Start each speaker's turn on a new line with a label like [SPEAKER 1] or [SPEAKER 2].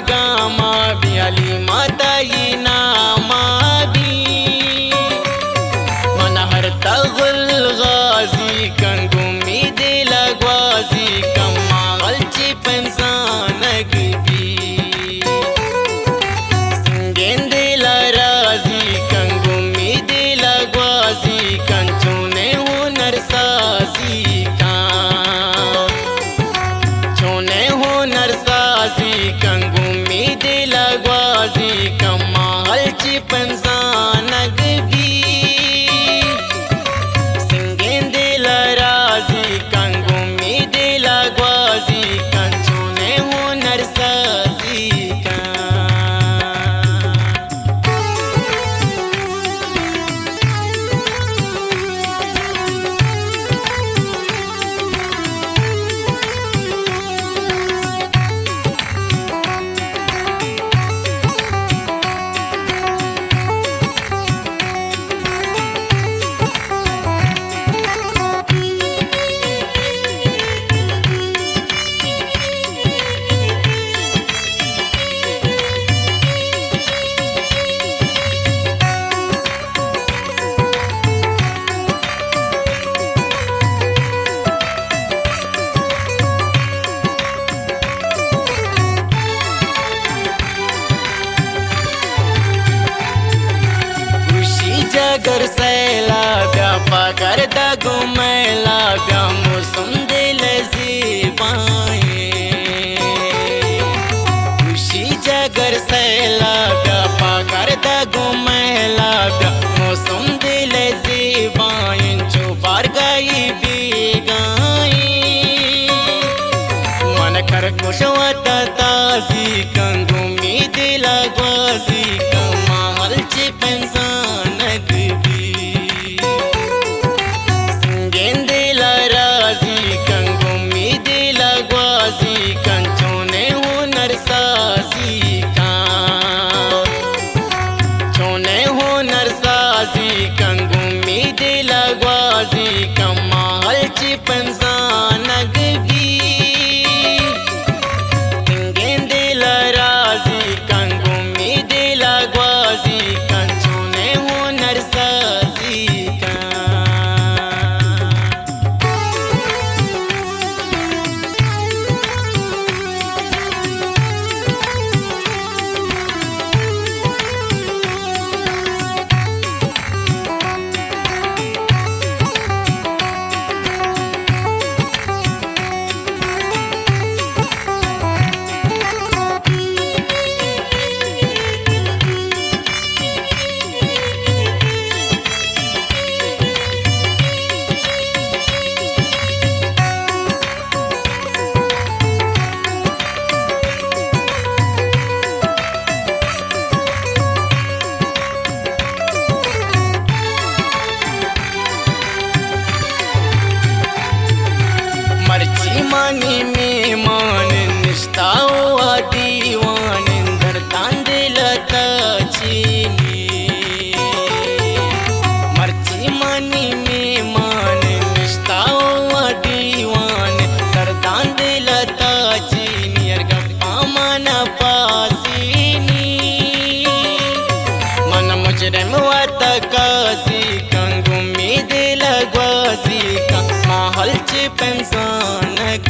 [SPEAKER 1] गामा बियाली माताई नामा भी मन हर तगुल गाजी कंगुमी दिल ग्वाजी कम्मा गलची पंसानग भी सिंगें दिल राजी कंगुमी दिल ग्वाजी कंचूने हुनर साजी कंगुमी दिल ग्वाजी कमाल ची पंसानग भी सिंगें दिल राजी कंगुमी दिल ग्वाजी कंचूने हुनर साजी का जगर सैला ब्या पगर दगु मैला ब्या मौसम दिल जीवाए खुशी जगर सैला ब्या पगर दगु मैला ब्या मौसम दिल जीवाए जो बार गई भी गाई मन कर कुशवत ताजी कंगुमी दिल ग्वाजी कमाल ची पंसान कंगुमी दिल ग्वाजी कमाल ची पंसानग भी सिंगें दिल राजी कंगुमी दिल ग्वाजी कंचूने हुनर साजी का मर्ची मानी मेहमान निष्ठाओ दीवान इंदर तांदिल चीनी मर्ची मानी मेहमान निष्ठाओ दीवान तर तांदिल चीनी गप्पा मन पासीनी मन मुजरम वत काजी कंगुमी दिल ग्वाजी का माहौल ची पंसानग